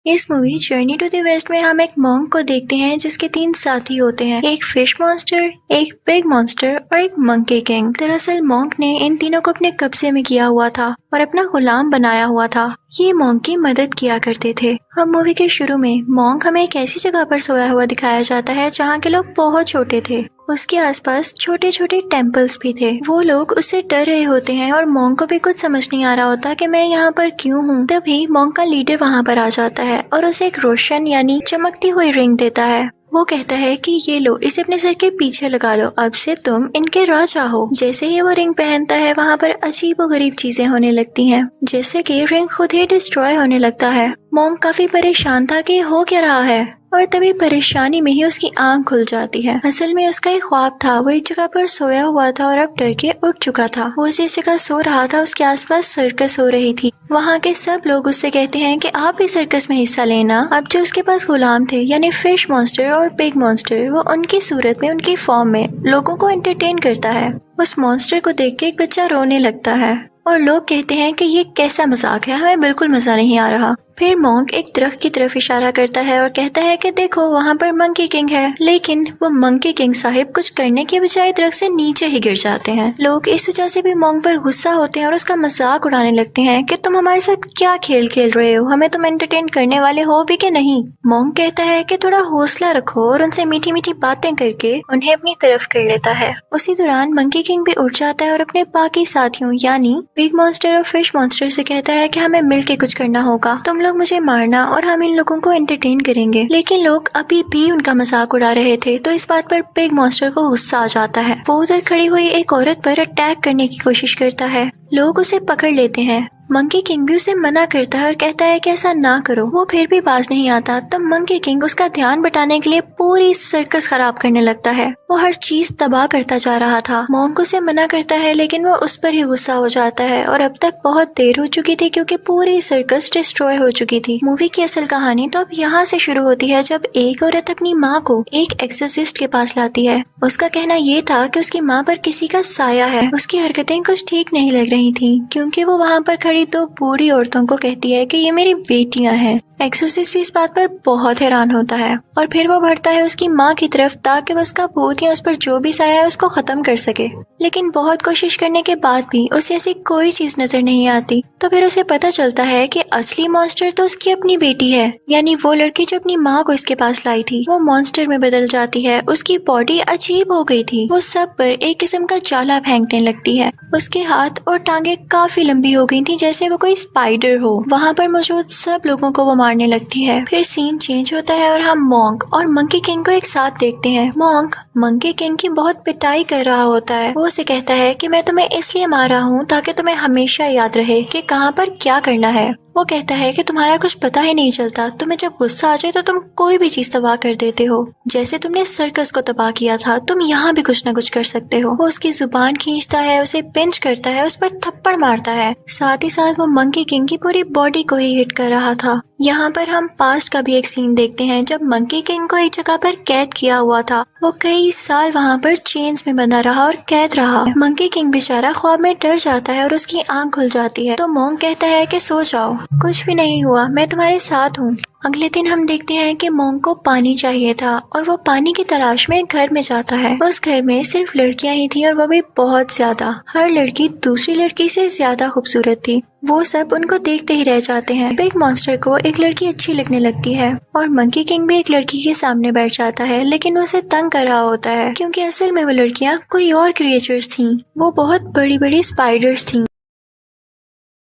इस movie journey to the west में हम एक मॉन्क को देखते हैं जिसके 3 साथी होते हैं, एक फिश मॉन्स्टर, एक पिग मॉन्स्टर और एक मंकी किंग। दरअसल मॉन्क ने इन तीनों को अपने कब्जे में किया हुआ था और अपना गुलाम बनाया हुआ था। ये मॉन्क की मदद किया करते थे। अब मूवी के शुरू में मॉन्क हमें एक ऐसी जगह पर सोया हुआ दिखाया जाता है जहाँ के लोग बहुत छोटे थे। उसके आसपास छोटे छोटे टेम्पल्स भी थे। वो लोग उससे डर रहे होते हैं और मॉन्क को भी कुछ समझ नहीं आ रहा होता कि मैं यहाँ पर क्यों हूँ। तभी मॉन्क का लीडर वहाँ पर आ जाता है और उसे एक रोशन यानी चमकती हुई रिंग देता है। वो कहता है कि ये लो, इसे अपने सर के पीछे लगा लो, अब से तुम इनके राजा हो। जैसे ही वो रिंग पहनता है वहाँ पर अजीबोगरीब चीजें होने लगती हैं, जैसे कि रिंग खुद ही डिस्ट्रॉय होने लगता है। मॉन्क काफी परेशान था कि हो क्या रहा है और तभी परेशानी में ही उसकी आंख खुल जाती है। असल में उसका एक ख्वाब था। वो एक जगह पर सोया हुआ था और अब डर के उठ चुका था। वो जिस जगह सो रहा था उसके आसपास सर्कस हो रही थी। वहाँ के सब लोग उससे कहते हैं कि आप भी सर्कस में हिस्सा लेना। अब जो उसके पास गुलाम थे यानी फिश मॉन्स्टर और पिग मॉन्स्टर, वो उनकी सूरत में, उनकी फॉर्म में लोगों को एंटरटेन करता है। उस मॉन्स्टर को देख के एक बच्चा रोने लगता है और लोग कहते हैं कि ये कैसा मजाक है, हमें बिल्कुल मजा नहीं आ रहा। फिर मॉन्क एक दरख्त की तरफ इशारा करता है और कहता है कि देखो वहाँ पर मंकी किंग है। लेकिन वो मंकी किंग साहिब कुछ करने के बजाय दरख्त से नीचे ही गिर जाते हैं। लोग इस वजह से भी मॉन्क पर गुस्सा होते हैं और उसका मजाक उड़ाने लगते हैं कि तुम हमारे साथ क्या खेल खेल रहे हो, हमें तुम एंटरटेन करने वाले हो भी कि नहीं। मॉन्क कहता है कि थोड़ा हौसला रखो और उनसे मीठी मीठी बातें करके उन्हें अपनी तरफ कर लेता है। उसी दौरान मंकी किंग भी उठ जाता है और अपने बाकी साथियों यानी पिग मॉन्स्टर और फिश मॉन्स्टर से कहता है कि हमें मिलके कुछ करना होगा, तुम लोग मुझे मारना और हम इन लोगों को एंटरटेन करेंगे। लेकिन लोग अभी भी उनका मजाक उड़ा रहे थे तो इस बात पर पिग मॉन्स्टर को गुस्सा आ जाता है। वो उधर खड़ी हुई एक औरत पर अटैक करने की कोशिश करता है। लोग उसे पकड़ लेते हैं। मंकी किंग भी उसे मना करता है और कहता है कि ऐसा ना करो। वो फिर भी बाज नहीं आता। तब मंकी किंग उसका ध्यान बटाने के लिए पूरी सर्कस खराब करने लगता है। वो हर चीज तबाह करता जा रहा था। मॉन्क उसे मना करता है लेकिन वो उस पर ही गुस्सा हो जाता है और अब तक बहुत देर हो चुकी थी क्योंकि पूरी सर्कस डिस्ट्रॉय हो चुकी थी। मूवी की असल कहानी तो अब यहाँ से शुरू होती है जब एक औरत अपनी माँ को एक एक्सोर्सिस्ट के पास लाती है। उसका कहना ये था कि उसकी माँ पर किसी का साया है। उसकी हरकतें कुछ ठीक नहीं लग रही थी क्योंकि वो वहाँ पर खड़ी तो बूढ़ी औरतों को कहती है कि ये मेरी बेटियां हैं। एक्सोर्सिस्ट भी इस बात पर बहुत हैरान होता है और फिर वो बढ़ता है उसकी माँ की तरफ ताकि वो उसका भूत या उस पर जो भी साया है उसको खत्म कर सके। लेकिन बहुत कोशिश करने के बाद भी उसे ऐसी कोई चीज नजर नहीं आती। तो फिर उसे पता चलता है कि असली मॉन्स्टर तो उसकी अपनी बेटी है, यानी वो लड़की जो अपनी माँ को इसके पास लाई थी वो मॉन्स्टर में बदल जाती है। उसकी बॉडी अजीब हो गई थी। वो सब पर एक किस्म का जाला फेंकने लगती है। उसके हाथ और टांगे काफी लंबी हो गई थी जैसे वो कोई स्पाइडर हो। वहाँ पर मौजूद सब लोगों को वो मारने लगती है। फिर सीन चेंज होता है और हम मॉन्क और मंकी किंग को एक साथ देखते हैं। मॉन्क मंकी किंग की बहुत पिटाई कर रहा होता है। वो उसे कहता है कि मैं तुम्हें इसलिए मार रहा हूँ ताकि तुम्हें हमेशा याद रहे कि कहाँ पर क्या करना है। वो कहता है कि तुम्हारा कुछ पता ही नहीं चलता, तुम्हें जब गुस्सा आ जाए तो तुम कोई भी चीज तबाह कर देते हो। जैसे तुमने सर्कस को तबाह किया था, तुम यहाँ भी कुछ न कुछ कर सकते हो। वो उसकी जुबान खींचता है, उसे पिंच करता है, उस पर थप्पड़ मारता है। साथ ही साथ वो मंकी किंग की पूरी बॉडी को ही हिट कर रहा था। यहाँ पर हम पास्ट का भी एक सीन देखते हैं जब मंकी किंग को एक जगह पर कैद किया हुआ था। वो कई साल वहाँ पर चेन्स में बंधा रहा और कैद रहा। मंकी किंग बेचारा ख्वाब में डर जाता है और उसकी आंख खुल जाती है। तो मॉन्क कहता है कि सो जाओ, कुछ भी नहीं हुआ, मैं तुम्हारे साथ हूँ। अगले दिन हम देखते हैं कि मॉन्क को पानी चाहिए था और वो पानी की तलाश में एक घर में जाता है। उस घर में सिर्फ लड़कियां ही थी और वो भी बहुत ज्यादा। हर लड़की दूसरी लड़की से ज्यादा खूबसूरत थी। वो सब उनको देखते ही रह जाते हैं। बिग मॉन्स्टर को एक लड़की अच्छी लगने लगती है और मंकी किंग भी एक लड़की के सामने बैठ जाता है, लेकिन उसे तंग कर रहा होता है क्योंकि असल में वो लड़कियां कोई और क्रिएचर्स थीं। वो बहुत बड़ी बड़ी स्पाइडर्स थीं।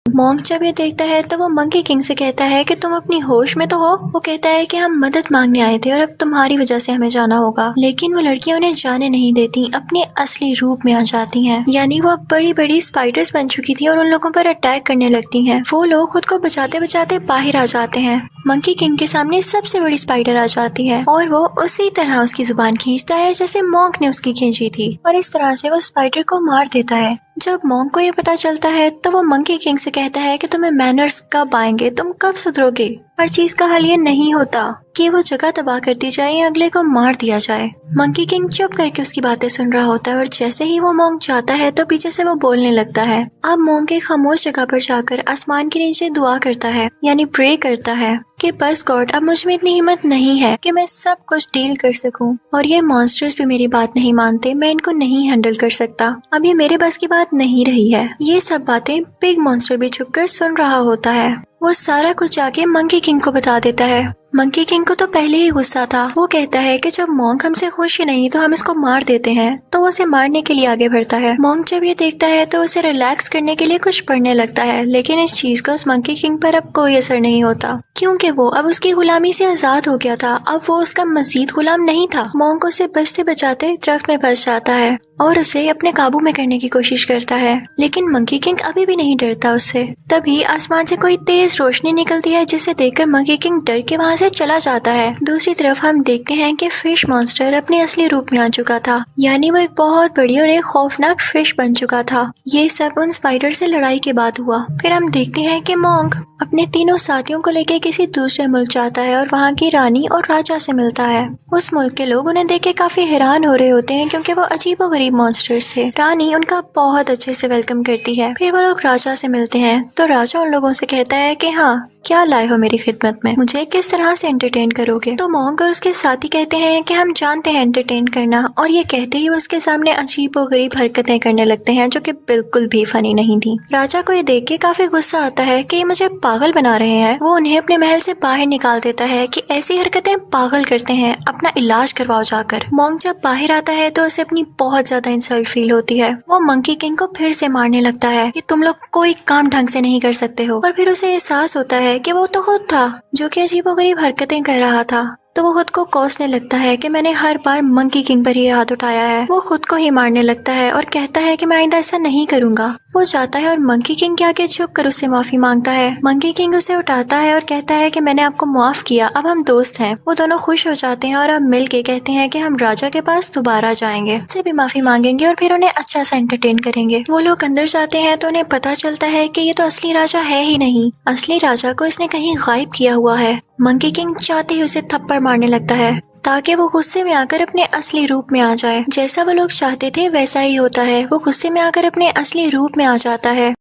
मॉन्क जब ये देखता है तो वो मंकी किंग से कहता है कि तुम अपनी होश में तो हो। वो कहता है कि हम मदद मांगने आए थे और अब तुम्हारी वजह से हमें जाना होगा। लेकिन वो लड़कियां उन्हें जाने नहीं देती, अपने असली रूप में आ जाती हैं। यानी वो अब बड़ी बड़ी स्पाइडर्स बन चुकी थी और उन लोगों पर अटैक करने लगती हैं। वो लोग खुद को बचाते बचाते बाहर आ जाते हैं। मंकी किंग के सामने सबसे बड़ी स्पाइडर आ जाती है और वो उसी तरह उसकी जुबान खींचता है जैसे मॉन्क ने उसकी खींची थी और इस तरह से वो स्पाइडर को मार देता है। जब मॉन्क को ये पता चलता है तो वो मंकी किंग से कहता है कि तुम्हें मैनर्स कब आएंगे, तुम कब सुधरोगे। हर चीज का हल ये नहीं होता कि वो जगह तबाह कर दी जाए या अगले को मार दिया जाए। मंकी किंग चुप करके उसकी बातें सुन रहा होता है और जैसे ही वो मोंग जाता है तो पीछे से वो बोलने लगता है। अब मोंग एक खामोश जगह पर जाकर आसमान के नीचे दुआ करता है, यानी प्रे करता है कि बस गॉड, अब मुझ में इतनी हिम्मत नहीं है कि मैं सब कुछ डील कर सकूं, और ये मॉन्स्टर्स भी मेरी बात नहीं मानते, मैं इनको नहीं हैंडल कर सकता, अब ये मेरे बस की बात नहीं रही है। ये सब बातें बिग मॉन्स्टर भी छुपकर सुन रहा होता है। वो सारा कुछ जाके मंकी किंग को बता देता है। मंकी किंग को तो पहले ही गुस्सा था। वो कहता है कि जब मोंग हमसे खुश ही नहीं तो हम इसको मार देते हैं, तो वो उसे मारने के लिए आगे बढ़ता है। मोंग जब ये देखता है तो उसे रिलैक्स करने के लिए कुछ पढ़ने लगता है, लेकिन इस चीज का उस मंकी किंग पर अब कोई असर नहीं होता, क्योंकि वो अब उसकी गुलामी से आजाद हो गया था। अब वो उसका मजीद गुलाम नहीं था। मोंग उसे बचते बचाते दरख्त में फंस जाता है और उसे अपने काबू में करने की कोशिश करता है, लेकिन मंकी किंग अभी भी नहीं डरता उससे। तभी आसमान से कोई तेज रोशनी निकलती है, जिसे देखकर मंकी किंग डर के वहाँ से चला जाता है। दूसरी तरफ हम देखते हैं कि फिश मॉन्स्टर अपने असली रूप में आ चुका था, यानी वो एक बहुत बड़ी और एक खौफनाक फिश बन चुका था। ये सब उन स्पाइडर से लड़ाई के बाद हुआ। फिर हम देखते हैं कि मोंग अपने तीनों साथियों को लेकर किसी दूसरे मुल्क जाता है और वहाँ की रानी और राजा से मिलता है। उस मुल्क के लोग उन्हें देख के काफी हैरान हो रहे होते हैं, क्योंकि वो अजीबोगरीब मॉन्स्टर्स थे। रानी उनका बहुत अच्छे से वेलकम करती है। फिर वो लोग राजा से मिलते हैं तो राजा उन लोगों से कहता है कि हाँ, क्या लाए हो मेरी खिदमत में, मुझे किस तरह से एंटरटेन करोगे। तो मोंग और उसके साथी कहते हैं कि हम जानते हैं एंटरटेन करना, और ये कहते ही वो उसके सामने अजीबोगरीब हरकतें करने लगते हैं जो कि बिल्कुल भी फनी नहीं थी। राजा को ये देख के काफी गुस्सा आता है कि मुझे पागल बना रहे हैं। वो उन्हें अपने महल से बाहर निकाल देता है कि ऐसी हरकतें पागल करते हैं, अपना इलाज करवाओ जाकर। मोंग जब बाहर आता है तो उसे अपनी बहुत ज्यादा इंसल्ट फील होती है। वो मंकी किंग को फिर से मारने लगता है कि तुम लोग कोई काम ढंग से नहीं कर सकते हो, और फिर उसे एहसास होता है कि वो तो खुद था जो कि अजीबोगरीब हरकतें कर रहा था। तो वो खुद को कोसने लगता है कि मैंने हर बार मंकी किंग पर ही हाथ उठाया है। वो खुद को ही मारने लगता है और कहता है कि मैं आइंदा ऐसा नहीं करूंगा। वो जाता है और मंकी किंग के आगे झुक कर उससे माफी मांगता है। मंकी किंग उसे उठाता है और कहता है कि मैंने आपको माफ किया, अब हम दोस्त हैं। वो दोनों खुश हो जाते हैं और अब मिल के कहते हैं कि हम राजा के पास दोबारा जाएंगे, उससे भी माफी मांगेंगे और फिर उन्हें अच्छा सा एंटरटेन करेंगे। वो लोग अंदर जाते हैं तो उन्हें पता चलता है कि ये तो असली राजा है ही नहीं, असली राजा को इसने कहीं गायब किया हुआ है। मंकी किंग चाहते ही उसे थप्पड़ मारने लगता है ताकि वो गुस्से में आकर अपने असली रूप में आ जाए। जैसा वो लोग चाहते थे वैसा ही होता है, वो गुस्से में आकर अपने असली रूप में आ जाता है।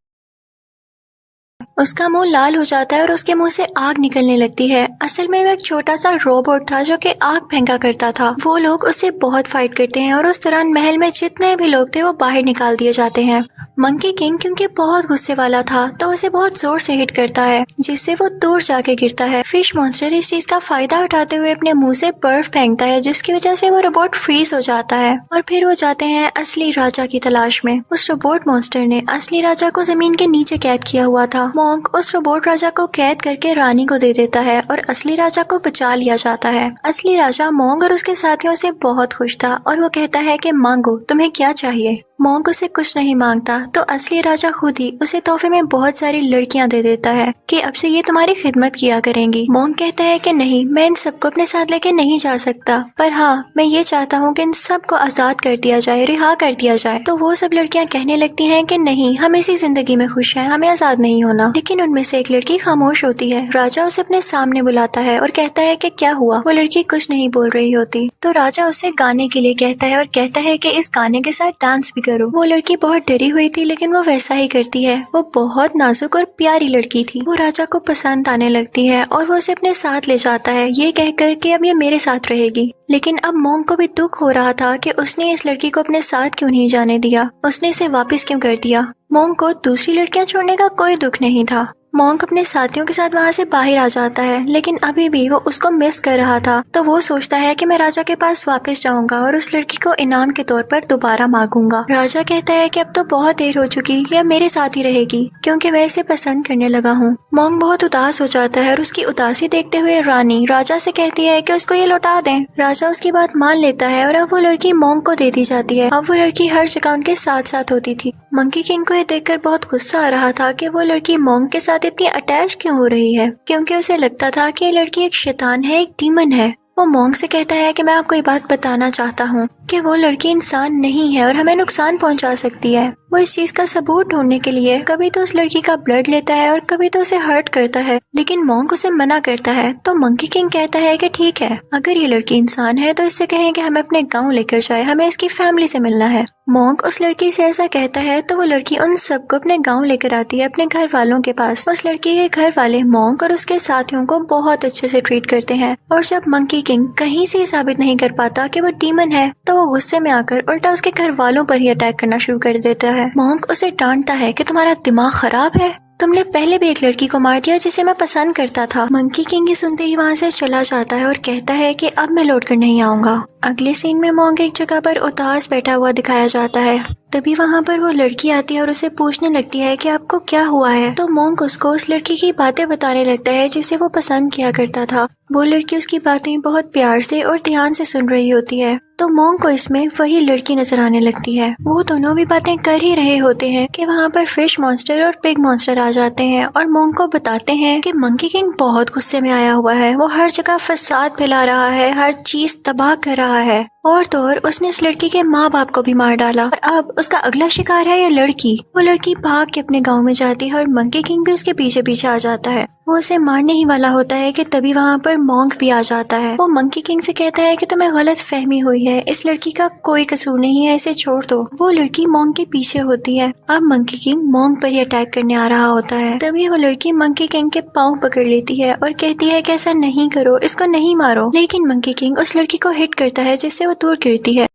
उसका मुंह लाल हो जाता है और उसके मुंह से आग निकलने लगती है। असल में वो एक छोटा सा रोबोट था जो कि आग फेंका करता था। वो लोग उससे बहुत फाइट करते हैं और उस दौरान महल में जितने भी लोग थे वो बाहर निकाल दिए जाते हैं। मंकी किंग क्योंकि बहुत गुस्से वाला था तो उसे बहुत जोर से हिट करता है, जिससे वो दूर जाके गिरता है। फिश मॉन्स्टर इस चीज का फायदा उठाते हुए अपने मुंह से बर्फ फेंकता है, जिसकी वजह से वो रोबोट फ्रीज हो जाता है। और फिर वो जाते हैं असली राजा की तलाश में। उस रोबोट मॉन्स्टर ने असली राजा को जमीन के नीचे कैद किया हुआ था। मोंग उस रोबोट राजा को कैद करके रानी को दे देता है और असली राजा को बचा लिया जाता है। असली राजा मोंग और उसके साथियों से बहुत खुश था और वो कहता है कि मांगो, तुम्हें क्या चाहिए। मोंग उसे कुछ नहीं मांगता तो असली राजा खुद ही उसे तोहफे में बहुत सारी लड़कियां दे देता है कि अब से ये तुम्हारी खिदमत किया करेंगी। मोंग कहता है कि नहीं, मैं इन सबको अपने साथ लेके नहीं जा सकता, पर हाँ मैं ये चाहता हूँ कि इन सबको आजाद कर दिया जाए, रिहा कर दिया जाए। तो वो सब लड़कियां कहने लगती हैं कि नहीं, हम इसी जिंदगी में खुश हैं, हमें आजाद नहीं होना। लेकिन उनमें से एक लड़की खामोश होती है। राजा उसे अपने सामने बुलाता है और कहता है कि क्या हुआ। वो लड़की कुछ नहीं बोल रही होती तो राजा उसे गाने के लिए कहता है और कहता है कि इस गाने के साथ डांस भी करो। वो लड़की बहुत डरी हुई थी लेकिन वो वैसा ही करती है। वो बहुत नाजुक और प्यारी लड़की थी। वो राजा को पसंद आने लगती है और वो उसे अपने साथ ले जाता है, ये कहकर कि अब ये मेरे साथ रहेगी। लेकिन अब मोंग को भी दुख हो रहा था कि उसने इस लड़की को अपने साथ क्यों नहीं जाने दिया, उसने इसे वापस क्यों कर दिया। मोंग को दूसरी लड़कियां छोड़ने का कोई दुख नहीं था। मोंग अपने साथियों के साथ वहाँ से बाहर आ जाता है, लेकिन अभी भी वो उसको मिस कर रहा था। तो वो सोचता है कि मैं राजा के पास वापस जाऊंगा और उस लड़की को इनाम के तौर पर दोबारा मांगूंगा। राजा कहता है कि अब तो बहुत देर हो चुकी, ये मेरे साथ ही रहेगी क्योंकि मैं इसे पसंद करने लगा हूँ। मोंग बहुत उदास हो जाता है और उसकी उदासी देखते हुए रानी राजा से कहती है कि उसको ये लौटा दें। राजा उसकी बात मान लेता है और अब वो लड़की मोंग को दे दी जाती है। अब वो लड़की हर जगह उनके साथ साथ होती थी। मंकी किंग को ये देखकर बहुत गुस्सा आ रहा था कि वो लड़की मोंग के साथ इतनी अटैच क्यों हो रही है, क्योंकि उसे लगता था कि ये लड़की एक शैतान है, एक डीमन है। वो मोंग से कहता है कि मैं आपको ये बात बताना चाहता हूँ कि वो लड़की इंसान नहीं है और हमें नुकसान पहुंचा सकती है। वो इस चीज का सबूत ढूंढने के लिए कभी तो उस लड़की का ब्लड लेता है और कभी तो उसे हर्ट करता है, लेकिन मॉन्क उसे मना करता है। तो मंकी किंग कहता है कि ठीक है, अगर ये लड़की इंसान है तो इससे कहें कि हमें अपने गाँव लेकर जाए, हमें इसकी फैमिली से मिलना है। मॉन्क उस लड़की से ऐसा कहता है तो वो लड़की उन सबको अपने गांव लेकर आती है, अपने घर वालों के पास। उस लड़की के घर वाले मॉन्क और उसके साथियों को बहुत अच्छे से ट्रीट करते हैं और जब मंकी किंग कहीं से साबित नहीं कर पाता कि वो डीमन है तो वो गुस्से में आकर उल्टा उसके घर वालों पर ही अटैक करना शुरू कर देता है। मॉन्क उसे डांटता है कि तुम्हारा दिमाग खराब है, तुमने पहले भी एक लड़की को मार दिया जिसे मैं पसंद करता था। मंकी किंग ही सुनते ही वहाँ से चला जाता है और कहता है कि अब मैं लौट कर नहीं आऊंगा। अगले सीन में मॉन्क एक जगह पर उदास बैठा हुआ दिखाया जाता है। तभी वहाँ पर वो लड़की आती है और उसे पूछने लगती है कि आपको क्या हुआ है। तो मॉन्क उसको उस लड़की की बातें बताने लगता है जिसे वो पसंद किया करता था। वो लड़की उसकी बातें बहुत प्यार से और ध्यान से सुन रही होती है तो मॉन्क को इसमें वही लड़की नजर आने लगती है। वो दोनों भी बातें कर ही रहे होते हैं कि वहाँ पर फिश मॉन्स्टर और पिग मॉन्स्टर आ जाते हैं और मॉन्क को बताते हैं कि मंकी किंग बहुत गुस्से में आया हुआ है, वो हर जगह फसाद फैला रहा है, हर चीज तबाह कर रहा है और तो और उसने इस लड़की के माँ बाप को भी मार डाला और अब उसका अगला शिकार है ये लड़की। वो लड़की भाग के अपने गांव में जाती है और मंकी किंग भी उसके पीछे पीछे आ जाता है। वो उसे मारने ही वाला होता है कि तभी वहाँ पर मॉन्क भी आ जाता है। वो मंकी किंग से कहता है कि तुम्हें गलत फहमी हुई है, इस लड़की का कोई कसूर नहीं है, इसे छोड़ दो। वो लड़की मॉन्क के पीछे होती है। अब मंकी किंग मॉन्क पर ही अटैक करने आ रहा होता है। तभी वो लड़की मंकी किंग के पाँव पकड़ लेती है और कहती है कि ऐसा नहीं करो, इसको नहीं मारो। लेकिन मंकी किंग उस लड़की को हिट करता है जिससे वो दूर गिरती है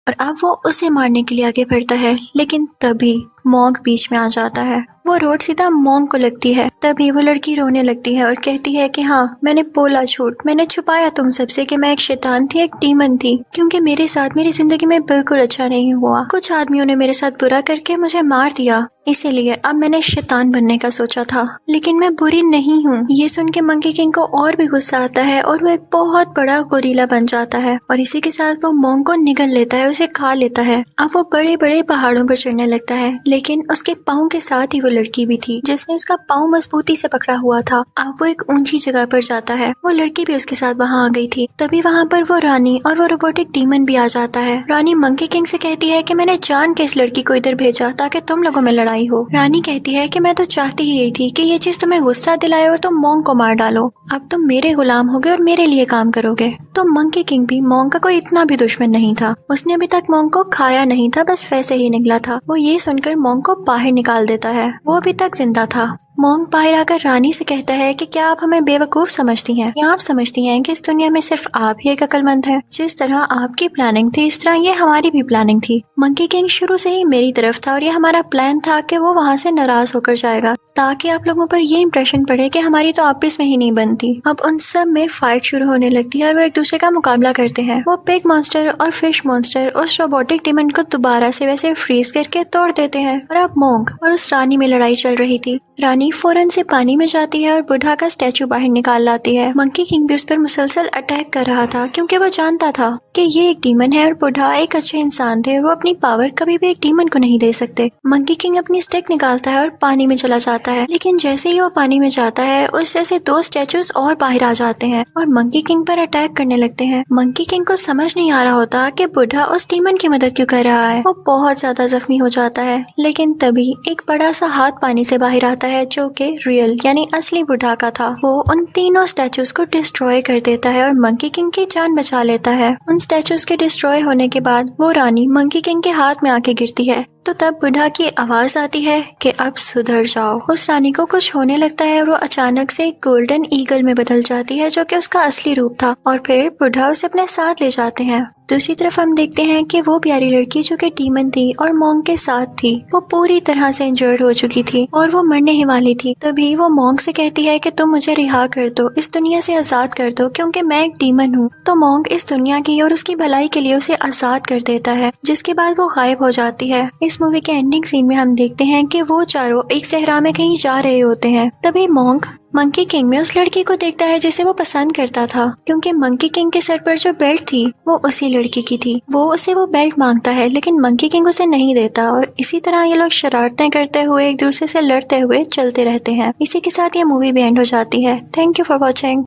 और अब वो उसे मारने के लिए आगे बढ़ता है, लेकिन तभी मॉन्क बीच में आ जाता है। वो रोड सीधा मॉन्क को लगती है। तभी वो लड़की रोने लगती है और कहती है कि हाँ, मैंने बोला झूठ, मैंने छुपाया तुम सबसे कि मैं एक शैतान थी, एक डीमन थी, क्योंकि मेरे साथ मेरी जिंदगी में बिल्कुल अच्छा नहीं हुआ। कुछ आदमियों ने मेरे साथ बुरा करके मुझे मार दिया, इसीलिए अब मैंने शैतान बनने का सोचा था, लेकिन मैं बुरी नहीं हूँ। ये सुन के मंकी किंग को और भी गुस्सा आता है और वो एक बहुत बड़ा गोरिल्ला बन जाता है और इसी के साथ वो मॉन्क को निगल लेता है, उसे खा लेता है। अब वो बड़े बड़े पहाड़ों पर चढ़ने लगता है, लेकिन उसके पाँव के साथ ही वो लड़की भी थी जिसने उसका पाँव मजबूती से पकड़ा हुआ था। अब वो एक ऊंची जगह पर जाता है। वो लड़की भी उसके साथ वहाँ आ गई थी। तभी वहाँ पर वो रानी और वो रोबोटिक डीमन भी आ जाता है। रानी मंकी किंग से कहती है कि मैंने जान के इस लड़की को इधर भेजा ताकि तुम लोगों में लड़ाई हो। रानी कहती है कि मैं तो चाहती ही यही थी कि ये चीज तुम्हें गुस्सा दिलाए और तुम मॉन्क को मार डालो। अब तुम मेरे गुलाम होगे और मेरे लिए काम करोगे। तो मंकी किंग भी मॉन्क का कोई इतना भी दुश्मन नहीं था। उसने अभी तक मॉन्क को खाया नहीं था, बस वैसे ही निकला था। वो ये सुनकर मॉन्क को बाहर निकाल देता है। वो अभी तक जिंदा था। मॉन्क बाहर आकर रानी से कहता है कि क्या आप हमें बेवकूफ समझती हैं या आप समझती हैं कि इस दुनिया में सिर्फ आप ही एक अक्लमंद हैं। जिस तरह आपकी प्लानिंग थी इस तरह ये हमारी भी प्लानिंग थी। मंकी किंग शुरू से ही मेरी तरफ था और ये हमारा प्लान था कि वो वहाँ से नाराज होकर जाएगा ताकि आप लोगों पर ये इम्प्रेशन पड़े कि हमारी तो आपस में ही नहीं बनती। अब उन सब में फाइट शुरू होने लगती है और वो एक दूसरे का मुकाबला करते हैं। वो पिग मॉन्स्टर और फिश मॉन्स्टर उस रोबोटिक डीमन को दोबारा से वैसे फ्रीज करके तोड़ देते हैं और अब मॉन्क और उस रानी में लड़ाई चल रही थी। रानी फौरन से पानी में जाती है और बुढ़ा का स्टैचू बाहर निकाल लाती है। मंकी किंग भी उस पर मुसलसल अटैक कर रहा था क्योंकि वो जानता था कि ये एक डीमन है और बुढ़ा एक अच्छे इंसान थे और वो अपनी पावर कभी भी एक डीमन को नहीं दे सकते। मंकी किंग अपनी स्टिक निकालता है और पानी में चला जाता है, लेकिन जैसे ही वो पानी में जाता है उससे से दो स्टैचूज और बाहर आ जाते हैं और मंकी किंग पर अटैक करने लगते हैं। मंकी किंग को समझ नहीं आ रहा होता कि बुढ़ा उस डीमन की मदद क्यों कर रहा है। वो बहुत ज्यादा जख्मी हो जाता है, लेकिन तभी एक बड़ा सा हाथ पानी से बाहर आता है जो कि रियल यानी असली बुढ़ा का था। वो उन तीनों स्टैचूज को डिस्ट्रॉय कर देता है और मंकी किंग की जान बचा लेता है। उन स्टैचूज के डिस्ट्रॉय होने के बाद वो रानी मंकी किंग के हाथ में आके गिरती है तो तब बुढ़ा की आवाज आती है कि अब सुधर जाओ। उस रानी को कुछ होने लगता है और वो अचानक से एक गोल्डन ईगल में बदल जाती है जो कि उसका असली रूप था और फिर बुढ़ा उसे अपने साथ ले जाते हैं। दूसरी तरफ हम देखते हैं कि वो प्यारी लड़की जो कि डीमन थी और मॉन्क के साथ थी वो पूरी तरह से इंजर्ड हो चुकी थी और वो मरने ही वाली थी। तभी वो मॉन्क से कहती है कि तुम मुझे रिहा कर दो, इस दुनिया से आजाद कर दो क्योंकि मैं एक डीमन हूँ। तो मॉन्क इस दुनिया की और उसकी भलाई के लिए उसे आजाद कर देता है, जिसके बाद वो गायब हो जाती है। इस मूवी के एंडिंग सीन में हम देखते हैं कि वो चारों एक सहरा में कहीं जा रहे होते हैं। तभी मॉन्क मंकी किंग में उस लड़की को देखता है जिसे वो पसंद करता था, क्योंकि मंकी किंग के सर पर जो बेल्ट थी वो उसी लड़की की थी। वो उसे वो बेल्ट मांगता है लेकिन मंकी किंग उसे नहीं देता और इसी तरह ये लोग शरारतें करते हुए एक दूसरे से लड़ते हुए चलते रहते हैं। इसी के साथ ये मूवी भी एंड हो जाती है। Thank you for watching.